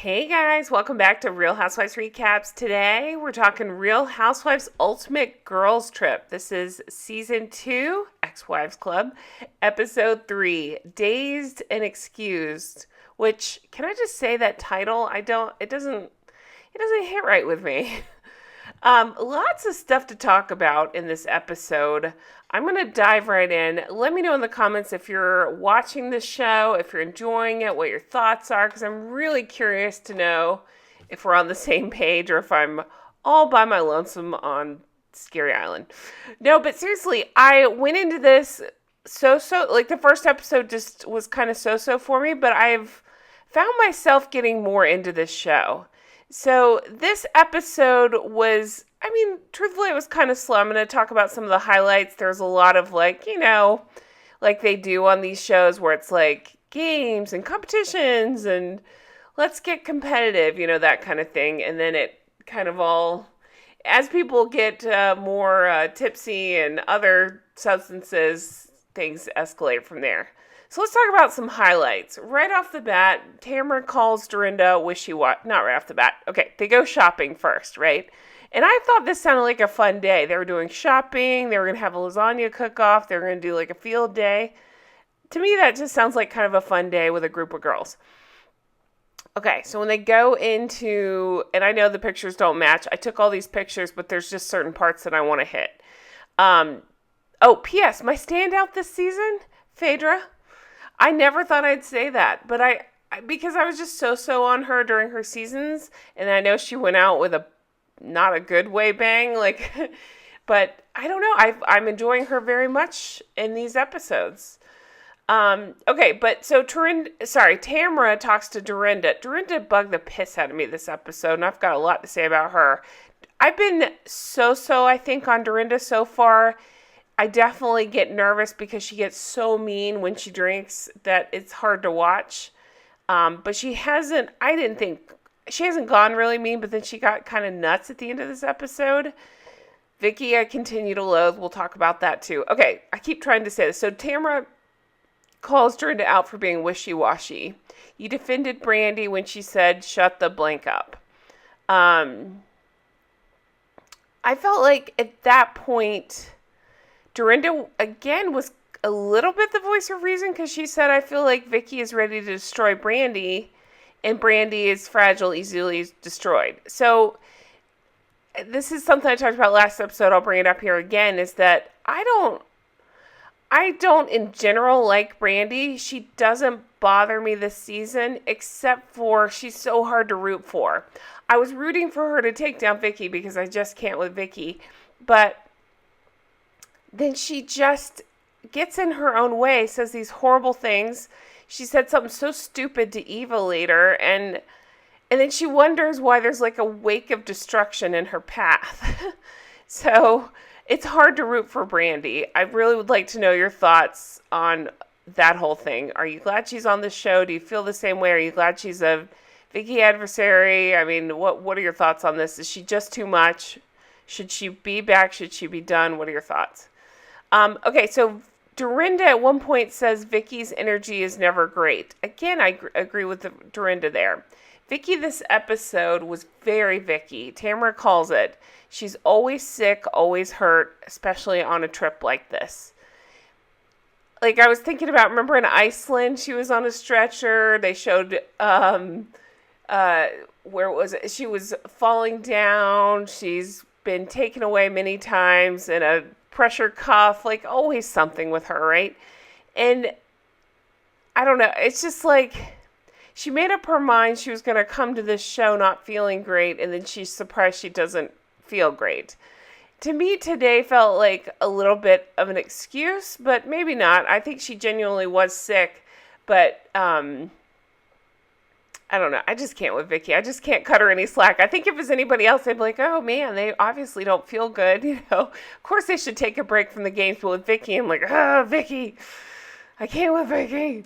Hey guys, welcome back to Real Housewives Recaps. Today we're talking Real Housewives Ultimate Girls Trip. This is Season 2, Ex-Wives Club, Episode 3, Dazed and Excused, which, can I just say that title? It doesn't hit right with me. Lots of stuff to talk about in this episode. I'm going to dive right in. Let me know in the comments if you're watching this show, if you're enjoying it, what your thoughts are, because I'm really curious to know if we're on the same page or if I'm all by my lonesome on Scary Island. No, but seriously, I went into this so, like the first episode just was kind of so for me, but I've found myself getting more into this show. So this episode was, truthfully, it was kind of slow. I'm going to talk about some of the highlights. There's a lot of like they do on these shows where it's like games and competitions and let's get competitive, that kind of thing. And then it kind of all, as people get more tipsy and other substances, things escalate from there. So let's talk about some highlights. Right off the bat, Tamra calls Dorinda wishy-washy. Not right off the bat. Okay, they go shopping first, right? And I thought this sounded like a fun day. They were doing shopping. They were going to have a lasagna cook-off. They were going to do like a field day. To me, that just sounds like kind of a fun day with a group of girls. Okay, so when they go into, and I know the pictures don't match. I took all these pictures, but there's just certain parts that I want to hit. P.S. My standout this season, Phaedra. I never thought I'd say that, but I because I was just so on her during her seasons, and I know she went out with a not a good way bang, but I don't know. I'm enjoying her very much in these episodes. Okay, but so Tamra talks to Dorinda. Dorinda bugged the piss out of me this episode, and I've got a lot to say about her. I've been so I think on Dorinda so far. I definitely get nervous because she gets so mean when she drinks that it's hard to watch. But she hasn't gone really mean, but then she got kind of nuts at the end of this episode. Vicki, I continue to loathe. We'll talk about that too. Okay, I keep trying to say this. So Tamra calls Dorinda out for being wishy-washy. You defended Brandi when she said, shut the blank up. I felt like at that point, Dorinda, again, was a little bit the voice of reason because she said, I feel like Vicki is ready to destroy Brandi, and Brandi is fragile, easily destroyed. So this is something I talked about last episode. I'll bring it up here again, is that I don't in general like Brandi. She doesn't bother me this season, except for she's so hard to root for. I was rooting for her to take down Vicki because I just can't with Vicki, but then she just gets in her own way, says these horrible things. She said something so stupid to Eva later, and then she wonders why there's like a wake of destruction in her path. So it's hard to root for Brandi. I really would like to know your thoughts on that whole thing. Are you glad she's on this show? Do you feel the same way? Are you glad she's a Vicki adversary? I mean, what are your thoughts on this? Is she just too much? Should she be back? Should she be done? What are your thoughts? Okay, so Dorinda at one point says Vicki's energy is never great. Again, I agree with Dorinda there. Vicki this episode was very Vicki. Tamra calls it. She's always sick, always hurt, especially on a trip like this. Like I was thinking about, remember in Iceland, she was on a stretcher. They showed she was falling down. She's been taken away many times in a pressure cuff, like always something with her, right? And I don't know, it's just like she made up her mind she was going to come to this show not feeling great, and then she's surprised she doesn't feel great. To me, today felt like a little bit of an excuse, but maybe not. I think she genuinely was sick, but I don't know. I just can't with Vicki. I just can't cut her any slack. I think if it was anybody else, they'd be like, oh man, they obviously don't feel good. Of course they should take a break from the games, but with Vicki, I'm like, Vicki, I can't with Vicki.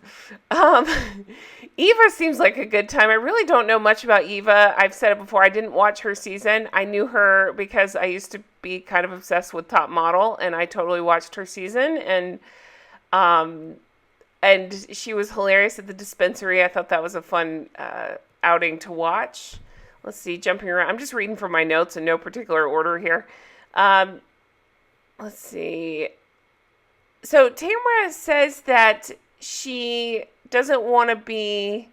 Eva seems like a good time. I really don't know much about Eva. I've said it before. I didn't watch her season. I knew her because I used to be kind of obsessed with Top Model, and I totally watched her season. And she was hilarious at the dispensary. I thought that was a fun outing to watch. Let's see, jumping around. I'm just reading from my notes in no particular order here. Let's see. So Tamra says that she doesn't want to be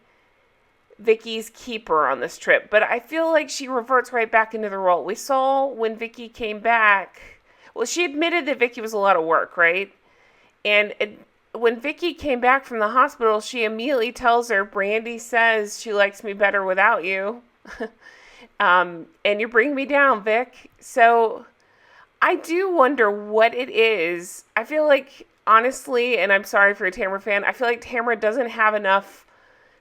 Vicki's keeper on this trip, but I feel like she reverts right back into the role. We saw when Vicki came back, well, she admitted that Vicki was a lot of work, right? And when Vicki came back from the hospital, she immediately tells her, Brandi says she likes me better without you. And you're bringing me down, Vic. So I do wonder what it is. I feel like, honestly, and I'm sorry for a Tamra fan, I feel like Tamra doesn't have enough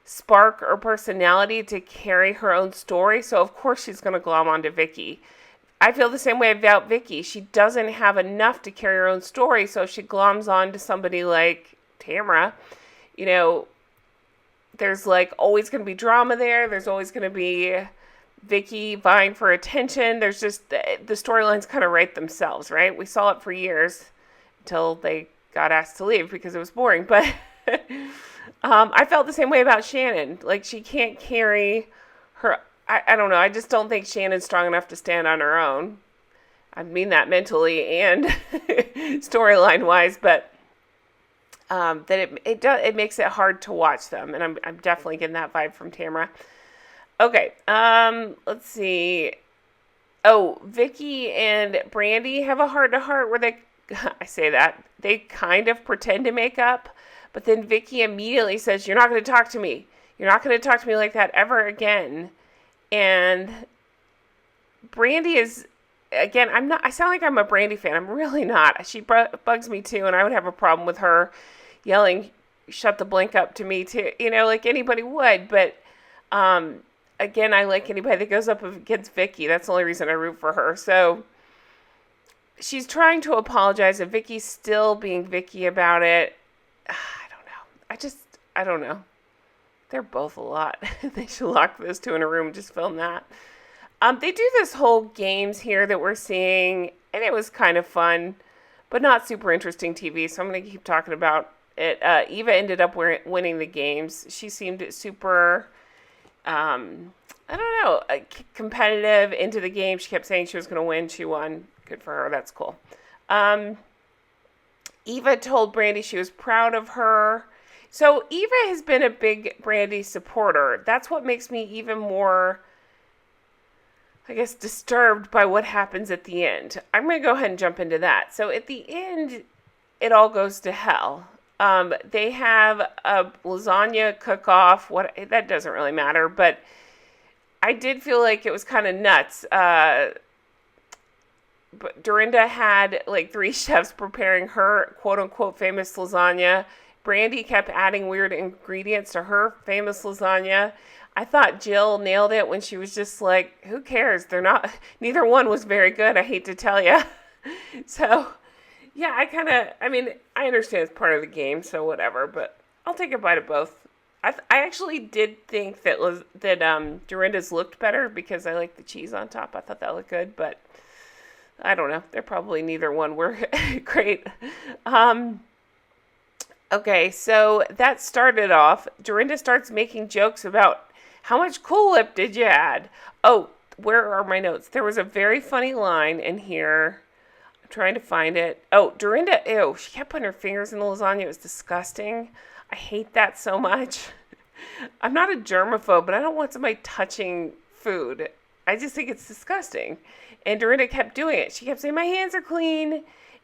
spark or personality to carry her own story. So, of course, she's going to glom onto Vicki. I feel the same way about Vicki. She doesn't have enough to carry her own story. So, if she gloms on to somebody like Tamra, you know, there's like always going to be drama there. There's always going to be Vicki vying for attention. There's just, the storylines kind of write themselves, right? We saw it for years until they got asked to leave because it was boring. But I felt the same way about Shannon. Like, she can't carry her, I don't know. I just don't think Shannon's strong enough to stand on her own. I mean that mentally and storyline wise, but that it makes it hard to watch them. And I'm definitely getting that vibe from Tamra. Okay, let's see. Oh, Vicki and Brandi have a heart-to-heart where I say that, they kind of pretend to make up, but then Vicki immediately says, you're not going to talk to me. You're not going to talk to me like that ever again. And Brandi is, again, I sound like I'm a Brandi fan. I'm really not. She bugs me too, and I would have a problem with her yelling, shut the blink up to me too, like anybody would, but, again, I like anybody that goes up against Vicki. That's the only reason I root for her. So she's trying to apologize, and Vicki's still being Vicki about it. I don't know. They're both a lot. They should lock those two in a room and just film that. They do this whole games here that we're seeing, and it was kind of fun, but not super interesting TV, so I'm going to keep talking about it. Eva ended up winning the games. She seemed super... I don't know, competitive into the game. She kept saying she was going to win. She won. Good for her. That's cool. Eva told Brandi she was proud of her. So Eva has been a big Brandi supporter. That's what makes me even more, I guess, disturbed by what happens at the end. I'm going to go ahead and jump into that. So at the end, it all goes to hell. They have a lasagna cook-off. That doesn't really matter, but I did feel like it was kind of nuts. But Dorinda had like 3 chefs preparing her quote-unquote famous lasagna. Brandi kept adding weird ingredients to her famous lasagna. I thought Jill nailed it when she was just like, who cares? Neither one was very good, I hate to tell you. So... yeah, I understand it's part of the game, so whatever, but I'll take a bite of both. I actually did think that Dorinda's looked better because I like the cheese on top. I thought that looked good, but I don't know. They're probably neither one were great. Okay, so that started off. Dorinda starts making jokes about how much Cool Whip did you add? Oh, where are my notes? There was a very funny line in here. Trying to find it. Oh, Dorinda, ew, she kept putting her fingers in the lasagna. It was disgusting. I hate that so much. I'm not a germaphobe, but I don't want somebody touching food. I just think it's disgusting. And Dorinda kept doing it. She kept saying, my hands are clean.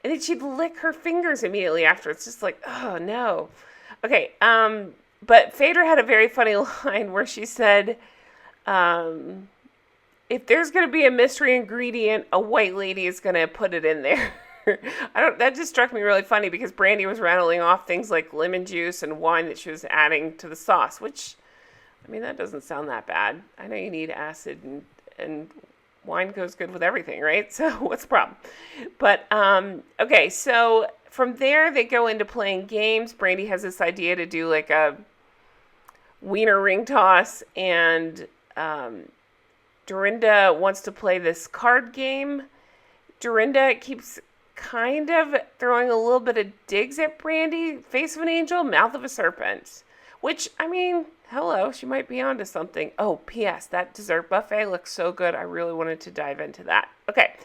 And then she'd lick her fingers immediately after. It's just like, oh, no. Okay, but Phaedra had a very funny line where she said, if there's going to be a mystery ingredient, a white lady is going to put it in there. That just struck me really funny because Brandi was rattling off things like lemon juice and wine that she was adding to the sauce, which, that doesn't sound that bad. I know you need acid and wine goes good with everything, right? So what's the problem? But, okay, so from there they go into playing games. Brandi has this idea to do like a wiener ring toss, and, Dorinda wants to play this card game. Dorinda keeps kind of throwing a little bit of digs at Brandi. Face of an angel, mouth of a serpent. Which, I mean, hello, she might be onto something. Oh, P.S. That dessert buffet looks so good. I really wanted to dive into that. Okay.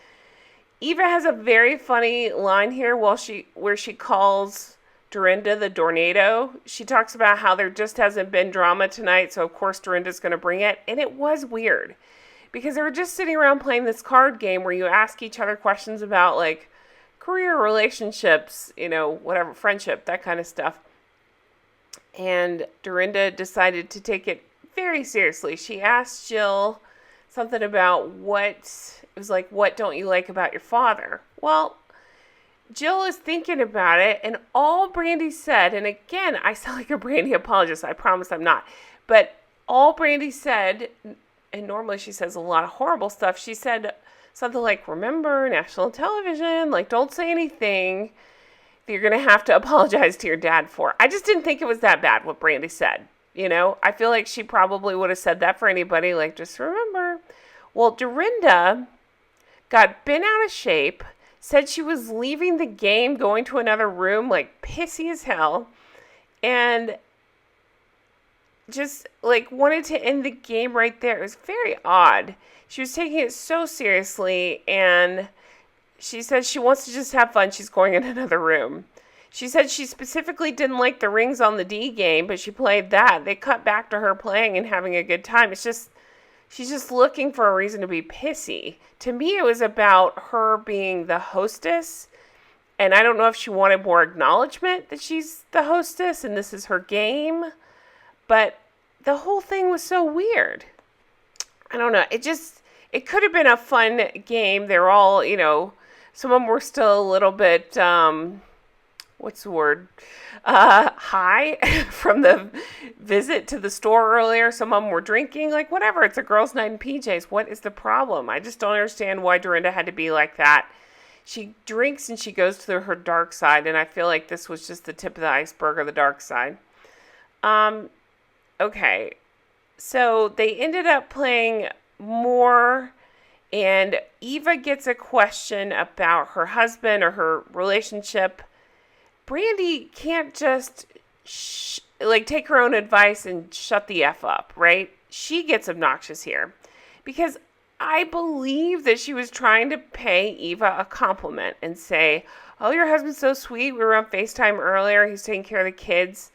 Eva has a very funny line here where she calls Dorinda the Tornado. She talks about how there just hasn't been drama tonight, so of course Dorinda's going to bring it. And it was weird because they were just sitting around playing this card game where you ask each other questions about like career, relationships, whatever, friendship, that kind of stuff. And Dorinda decided to take it very seriously. She asked Jill something about what don't you like about your father? Well, Jill is thinking about it, and all Brandi said, and again, I sound like a Brandi apologist, I promise I'm not, but all Brandi said, and normally she says a lot of horrible stuff, she said something like, remember, national television, like, don't say anything that you're going to have to apologize to your dad for. I just didn't think it was that bad, what Brandi said, I feel like she probably would have said that for anybody, like, just remember. Well, Dorinda got bent out of shape, said she was leaving the game, going to another room, like pissy as hell, and just like wanted to end the game right there. It was very odd. She was taking it so seriously, and she said she wants to just have fun. She's going in another room. She said she specifically didn't like the rings on the D game, but she played that. They cut back to her playing and having a good time. She's just looking for a reason to be pissy. To me, it was about her being the hostess. And I don't know if she wanted more acknowledgement that she's the hostess and this is her game. But the whole thing was so weird. I don't know. It could have been a fun game. They're all, some of them were still a little bit, what's the word? High from the visit to the store earlier. Some of them were drinking, like whatever. It's a girls' night in PJs. What is the problem? I just don't understand why Dorinda had to be like that. She drinks and she goes to her dark side, and I feel like this was just the tip of the iceberg of the dark side. Okay. So they ended up playing more, and Eva gets a question about her husband or her relationship. Brandi can't just take her own advice and shut the F up, right? She gets obnoxious here because I believe that she was trying to pay Eva a compliment and say, oh, your husband's so sweet. We were on FaceTime earlier. He's taking care of the kids.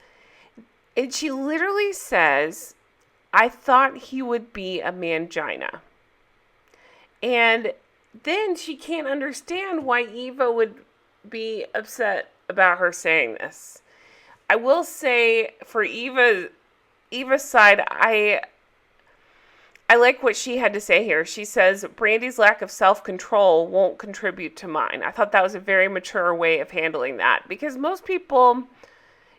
And she literally says, I thought he would be a mangina. And then she can't understand why Eva would be upset about her saying this. I will say for Eva's side, I like what she had to say here. She says, Brandi's lack of self-control won't contribute to mine. I thought that was a very mature way of handling that because most people,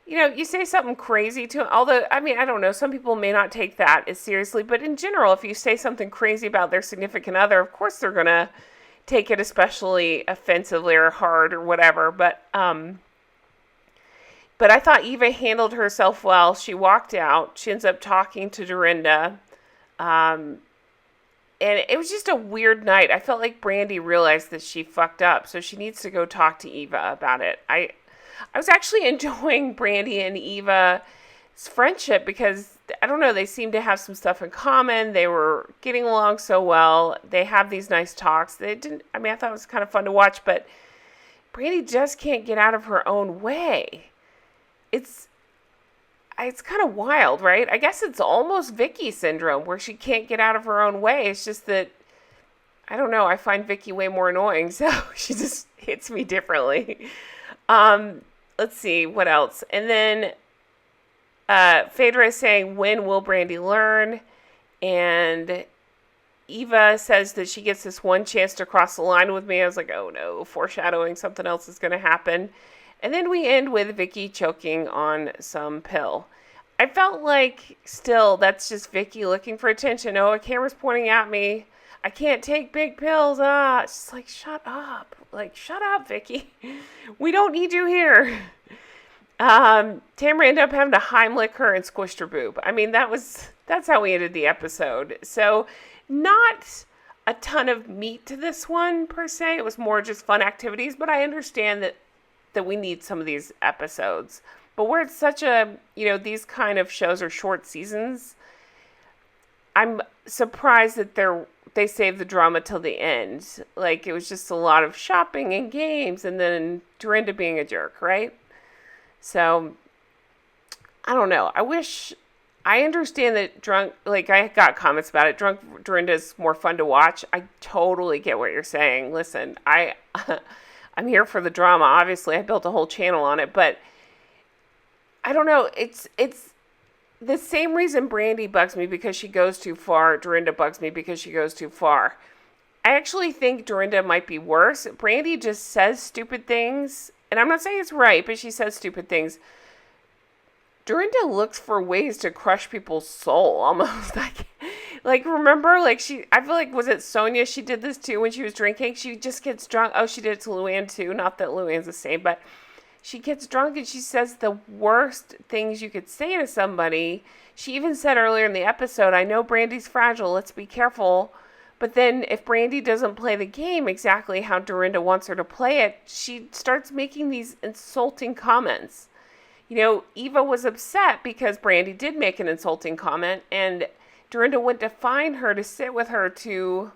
you say something crazy to them, although, I don't know, some people may not take that as seriously, but in general, if you say something crazy about their significant other, of course they're going to take it especially offensively or hard or whatever, but I thought Eva handled herself well. She walked out. She ends up talking to Dorinda. And it was just a weird night. I felt like Brandi realized that she fucked up, so she needs to go talk to Eva about it. I was actually enjoying Brandi and Eva's friendship because, I don't know, they seem to have some stuff in common. They were getting along so well. They have these nice talks. I thought it was kind of fun to watch, but Brandi just can't get out of her own way. It's kind of wild, right? I guess it's almost Vicki syndrome where she can't get out of her own way. It's just that, I don't know, I find Vicki way more annoying, so she just hits me differently. Let's see, what else? And then Phaedra is saying, when will Brandi learn? And Eva says that she gets this one chance to cross the line with me. I was like, oh no, foreshadowing, something else is going to happen. And then we end with Vicki choking on some pill. I felt like still that's just Vicki looking for attention. Oh, a camera's pointing at me. I can't take big pills. It's just like, shut up. Like, shut up, Vicki. We don't need you here. Tamra ended up having to Heimlich her and squished her boob. That's how we ended the episode. So not a ton of meat to this one per se. It was more just fun activities, but I understand that we need some of these episodes. But where it's such a, these kind of shows are short seasons, I'm surprised that they saved the drama till the end. Like, it was just a lot of shopping and games, and then Dorinda being a jerk, right? So, I don't know. I understand that I got comments about it. Drunk Dorinda is more fun to watch. I totally get what you're saying. Listen, I'm here for the drama. Obviously, I built a whole channel on it, but I don't know. It's the same reason Brandi bugs me because she goes too far. Dorinda bugs me because she goes too far. I actually think Dorinda might be worse. Brandi just says stupid things, and I'm not saying it's right, but she says stupid things. Dorinda looks for ways to crush people's soul, almost. Like remember, I feel like, was it Sonia she did this too when she was drinking? She just gets drunk. Oh, she did it to Luann too. Not that Luann's the same, but she gets drunk and she says the worst things you could say to somebody. She even said earlier in the episode, I know Brandi's fragile, let's be careful. But then if Brandi doesn't play the game exactly how Dorinda wants her to play it, she starts making these insulting comments. Eva was upset because Brandi did make an insulting comment, and Dorinda went to find her to sit with her to,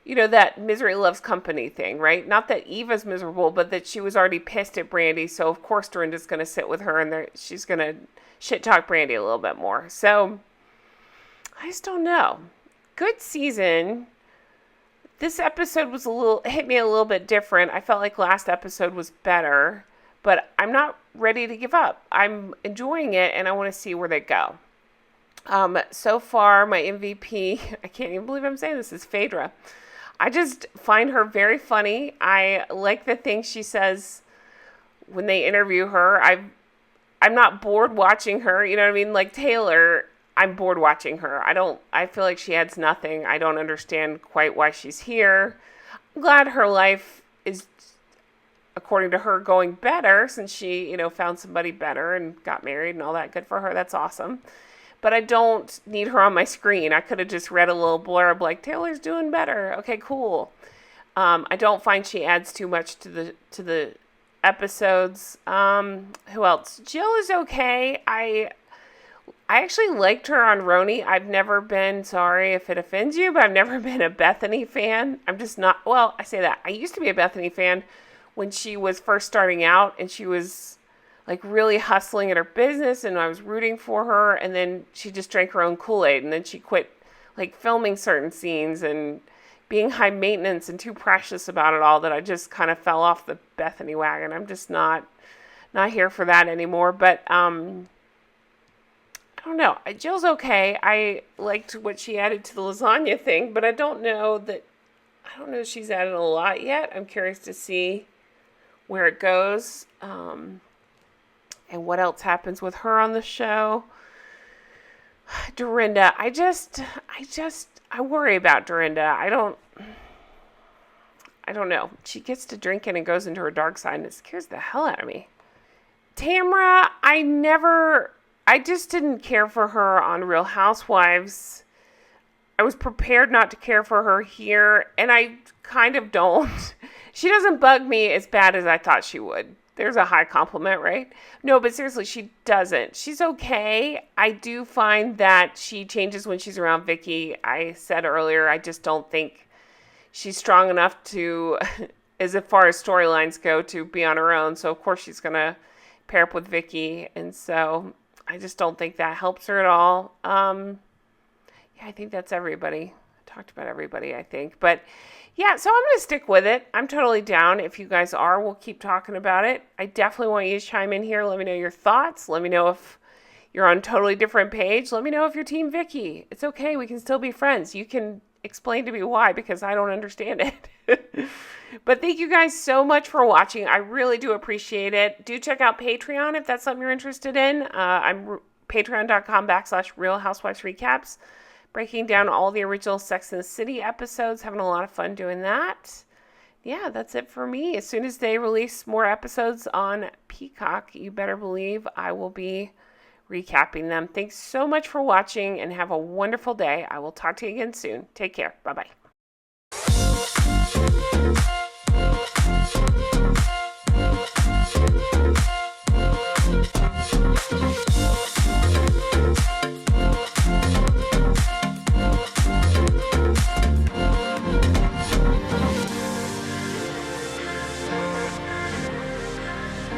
that misery loves company thing, right? Not that Eva's miserable, but that she was already pissed at Brandi, so of course Dorinda's going to sit with her, and she's going to shit-talk Brandi a little bit more. So, I just don't know. Good season. This episode hit me a little bit different. I felt like last episode was better. But I'm not ready to give up. I'm enjoying it, and I want to see where they go. So far, my MVP, I can't even believe I'm saying this, is Phaedra. I just find her very funny. I like the things she says when they interview her. I'm not bored watching her. You know what I mean? Like Taylor, I'm bored watching her. I feel like she adds nothing. I don't understand quite why she's here. I'm glad her life is, according to her, going better since she, found somebody better and got married and all that. Good for her. That's awesome. But I don't need her on my screen. I could have just read a little blurb like, Taylor's doing better. Okay, cool. I don't find she adds too much to the episodes. Who else? Jill is okay. I actually liked her on Roni. I've never been, sorry if it offends you, but I've never been a Bethany fan. I'm just not, well, I say that. I used to be a Bethany fan when she was first starting out, and she was really hustling at her business, and I was rooting for her, and then she just drank her own Kool-Aid, and then she quit filming certain scenes and being high maintenance and too precious about it all, that I just kind of fell off the Bethany wagon. I'm just not here for that anymore. But I don't know. Jill's okay. I liked what she added to the lasagna thing, but I don't know if she's added a lot yet. I'm curious to see where it goes, and what else happens with her on the show. Dorinda, I worry about Dorinda. I don't know. She gets to drinking and goes into her dark side, and it scares the hell out of me. Tamra, I just didn't care for her on Real Housewives. I was prepared not to care for her here, and I kind of don't. She doesn't bug me as bad as I thought she would. There's a high compliment, right? No, but seriously, she doesn't. She's okay. I do find that she changes when she's around Vicki. I said earlier, I just don't think she's strong enough to, as far as storylines go, to be on her own. So, of course, she's going to pair up with Vicki. And so I just don't think that helps her at all. Yeah, I think that's everybody. I talked about everybody, I think. But yeah, so I'm going to stick with it. I'm totally down. If you guys are, we'll keep talking about it. I definitely want you to chime in here. Let me know your thoughts. Let me know if you're on a totally different page. Let me know if you're Team Vicki. It's okay. We can still be friends. You can explain to me why, because I don't understand it. But thank you guys so much for watching. I really do appreciate it. Do check out Patreon if that's something you're interested in. I'm patreon.com/Real Housewives Recaps. Breaking down all the original Sex and the City episodes. Having a lot of fun doing that. Yeah, that's it for me. As soon as they release more episodes on Peacock, you better believe I will be recapping them. Thanks so much for watching, and have a wonderful day. I will talk to you again soon. Take care. Bye-bye.